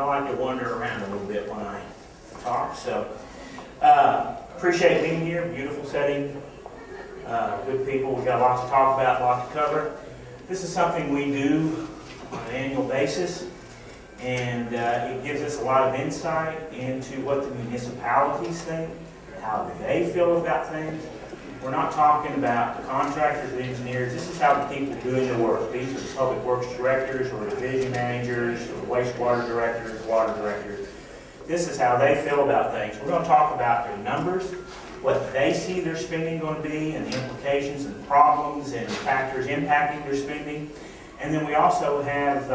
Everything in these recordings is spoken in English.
I like to wander around a little bit when I talk. So, appreciate being here. Beautiful setting. Good people. We've got a lot to talk about, a lot to cover. This is something we do on an annual basis, and it gives us a lot of insight into what the municipalities think, how do they feel about things. We're not talking about the contractors, the engineers. This is how the people doing the work. These are the public works directors or division managers or wastewater directors, water directors. This is how they feel about things. We're going to talk about their numbers, what they see their spending going to be, and the implications and problems and factors impacting their spending. And then we also have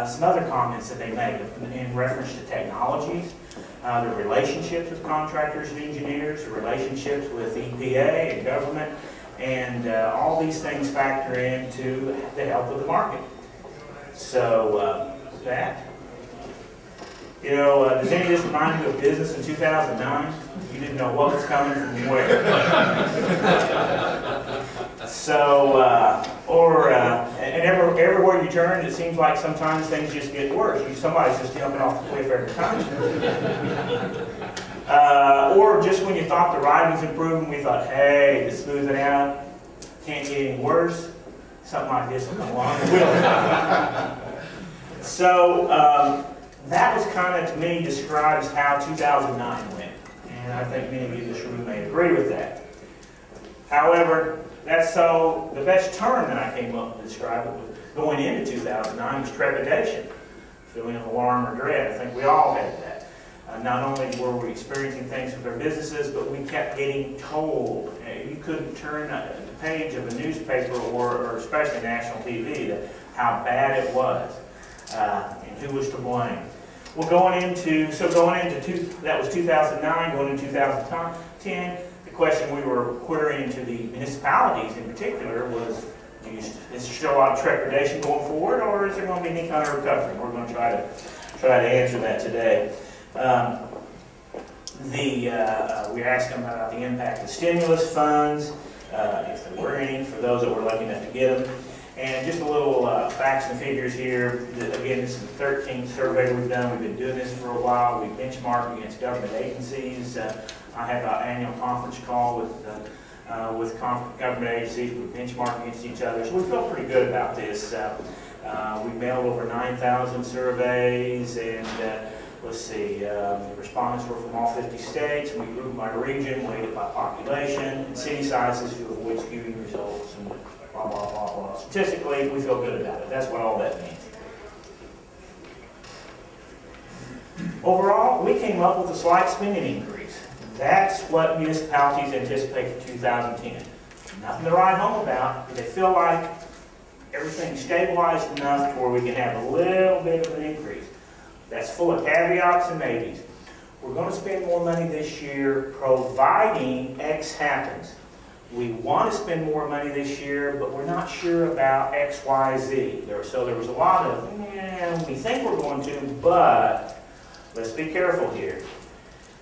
some other comments that they make in reference to technologies, the relationships with contractors and engineers, the relationships with EPA and government, and all these things factor into the health of the market. So, that. You know, does any of this remind you of business in 2009? You didn't know what was coming from where. So, and everywhere you turn, it seems like sometimes things just get worse. Somebody's just jumping off the cliff every time. Or just when you thought the ride was improving, we thought, hey, to smooth it out, can't get any worse. Something like this will come along and will. So, that was kind of, to me, describes how 2009 went. And I think many of you in this room may agree with that. However, the best term that I came up with to describe it was going into 2009 was trepidation, feeling of alarm or dread. I think we all had that. Not only were we experiencing things with our businesses, but we kept getting told. You couldn't turn the page of a newspaper or especially national TV to how bad it was and who was to blame. Well, that was 2009, going into 2010. The question we were querying to the municipalities in particular was, is there still a lot of trepidation going forward, or is there going to be any kind of recovery? We're going to try to answer that today. We asked them about the impact of stimulus funds, if there were any, for those that were lucky enough to get them. And just a little facts and figures here. Again, this is the 13th survey we've done. We've been doing this for a while. We benchmark against government agencies. I have an annual conference call with government agencies. We benchmark against each other. So we feel pretty good about this. We mailed over 9,000 surveys, and let's see, the respondents were from all 50 states. We grouped by region, weighted by population, and city sizes to avoid skewing results, and blah, blah, blah, blah. Statistically, we feel good about it. That's what all that means. Overall, we came up with a slight spending increase. That's what municipalities anticipate for 2010. Nothing to write home about, but they feel like everything's stabilized enough to where we can have a little bit of an increase. That's full of caveats and maybes. We're going to spend more money this year, providing X happens. We want to spend more money this year, but we're not sure about X, Y, Z. So there was a lot of, we think we're going to, but let's be careful here.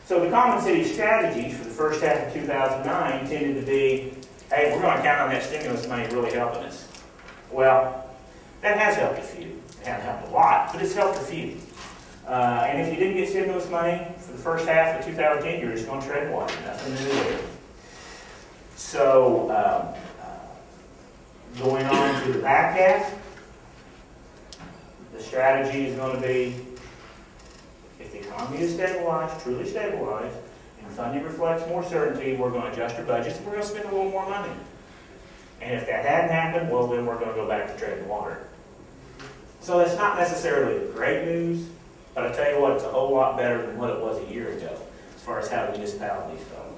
So the Common City strategies for the first half of 2009 tended to be, hey, we're going to count on that stimulus money really helping us. Well, that has helped a few. It hasn't helped a lot, but it's helped a few. And if you didn't get stimulus money for the first half of 2010, you're just going to tread water. Nothing to do with it. So, going on to the back half, the strategy is going to be, if the economy is stabilized, truly stabilized, and funding reflects more certainty, we're going to adjust our budgets and we're going to spend a little more money. And if that hadn't happened, well, then we're going to go back to treading water. So that's not necessarily great news, but I tell you what, it's a whole lot better than what it was a year ago, as far as how the municipalities felt.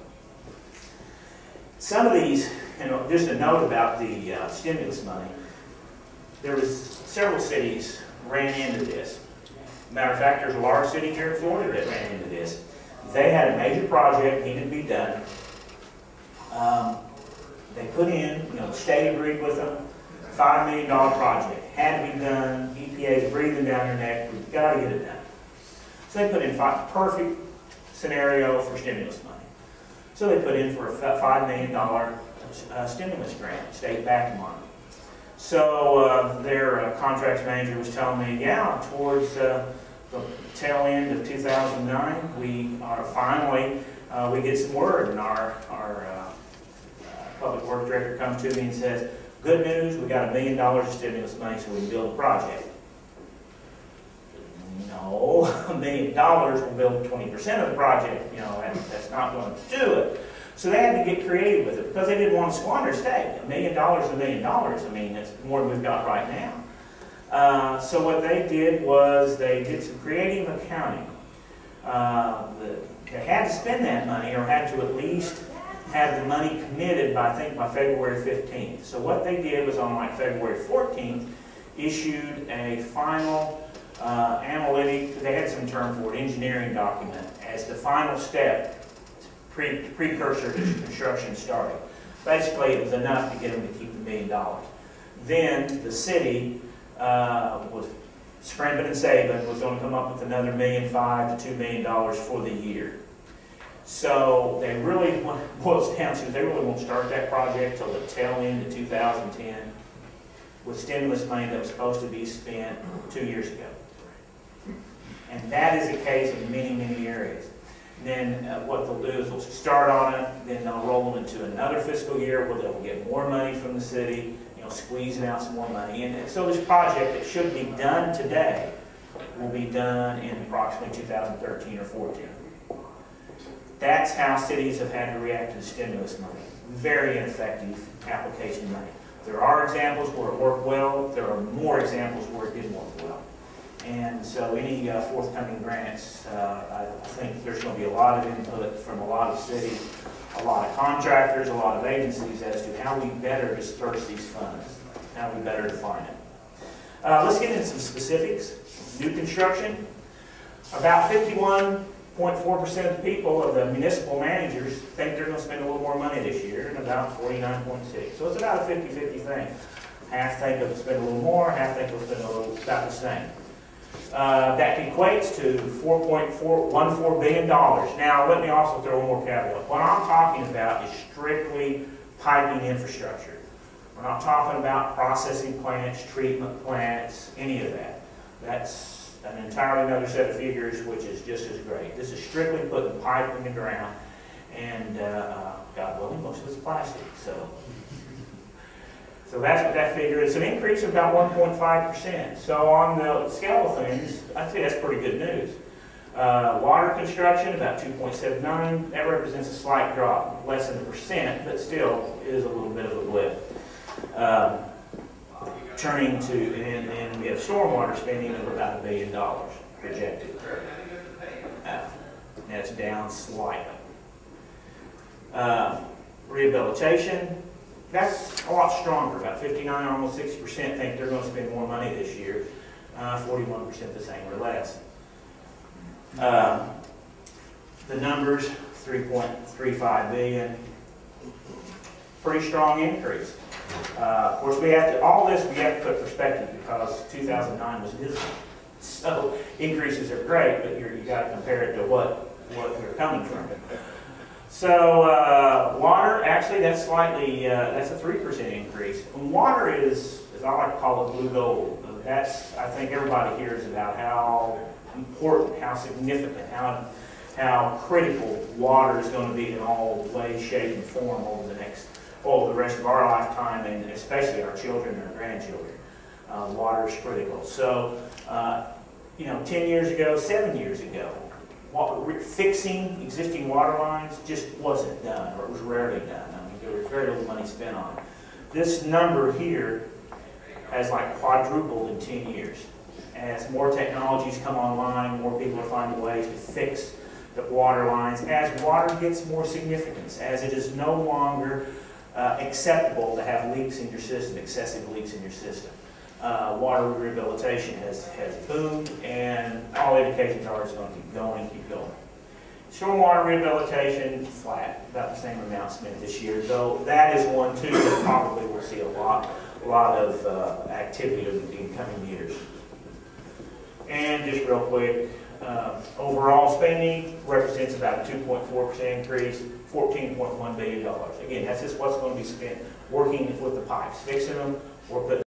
Some of these, just a note about the stimulus money, there was several cities ran into this. Matter of fact, there's a large city here in Florida that ran into this. They had a major project needed to be done. They put in, the state agreed with them, $5 million project. Had to be done. EPA's breathing down their neck. We've got to get it done. So they put in perfect scenario for stimulus money. So they put in for a $5 million stimulus grant, state backed money. So their contracts manager was telling me, yeah, towards the the tail end of 2009, we are finally, we get some word, and our public works director comes to me and says, good news, we got $1 million of stimulus money so we can build a project. No, $1 million will build 20% of the project. You know, that's not going to do it. So they had to get creative with it because they didn't want to squander state. $1 million is $1 million. I mean, that's more than we've got right now. So what they did was they did some creative accounting. They had to spend that money, or had to at least have the money committed by, I think, by February 15th. So what they did was on like February 14th, issued a final analytic, they had some term for it, engineering document, as the final step, precursor to construction starting. Basically, it was enough to get them to keep the $1 million. Then the city was scrimping and saving, was going to come up with another $1.5 million to $2 million for the year. So they really, what it boils down to, they really won't start that project till the tail end of 2010 with stimulus money that was supposed to be spent 2 years ago. And that is the case in many, many areas. And then what they'll do is they'll start on it, then they'll roll them into another fiscal year where they'll get more money from the city, you know, squeezing out some more money. And so this project that should be done today will be done in approximately 2013 or 14. That's how cities have had to react to the stimulus money. Very ineffective application money. There are examples where it worked well. There are more examples where it didn't work well. And so any forthcoming grants, I think there's going to be a lot of input from a lot of cities, a lot of contractors, a lot of agencies as to how we better disperse these funds, how we better define it. Let's get into some specifics. New construction, about 51.4% of the people, of the municipal managers, think they're going to spend a little more money this year, and about 49.6%. So it's about a 50-50 thing. Half think they'll spend a little more, half think they'll spend a little, about the same. That equates to $4.14 billion. Now, let me also throw one more caveat. What I'm talking about is strictly piping infrastructure. We're not talking about processing plants, treatment plants, any of that. That's an entirely another set of figures, which is just as great. This is strictly putting pipe in the ground, and God willing, most of it's plastic. So that's what that figure is. An increase of about 1.5%. So on the scale of things, I'd say that's pretty good news. Water construction, about 2.79. That represents a slight drop, less than 1%, but still is a little bit of a blip. Turning to, and we have stormwater spending of about $1 billion projected. That's down slightly. Rehabilitation. That's a lot stronger. About 59, almost 60% think they're going to spend more money this year. 41% the same or less. The numbers, $3.35 billion. Pretty strong increase. Of course, we have to, all this we have to put perspective because 2009 was dismal. So increases are great, but you got to compare it to what we're coming from. So water, actually, that's slightly, that's a 3% increase. And water is, as I like to call it, blue gold. That's, I think everybody hears about how important, how significant, how critical water is going to be in all ways, shape, and form over the rest of our lifetime, and especially our children and our grandchildren. Water is critical. So, 10 years ago, 7 years ago, fixing existing water lines just wasn't done, or it was rarely done. I mean, there was very little money spent on it. This number here has like quadrupled in 10 years. As more technologies come online, more people are finding ways to fix the water lines. As water gets more significance, as it is no longer acceptable to have leaks in your system, excessive leaks in your system. Water rehabilitation has boomed, and all indications are it's going to keep going, keep going. Stormwater rehabilitation, flat, about the same amount spent this year, though that is one too that probably will see a lot of activity in coming years. And just real quick, overall spending represents about a 2.4% increase, $14.1 billion. Again, that's just what's going to be spent working with the pipes, fixing them, or putting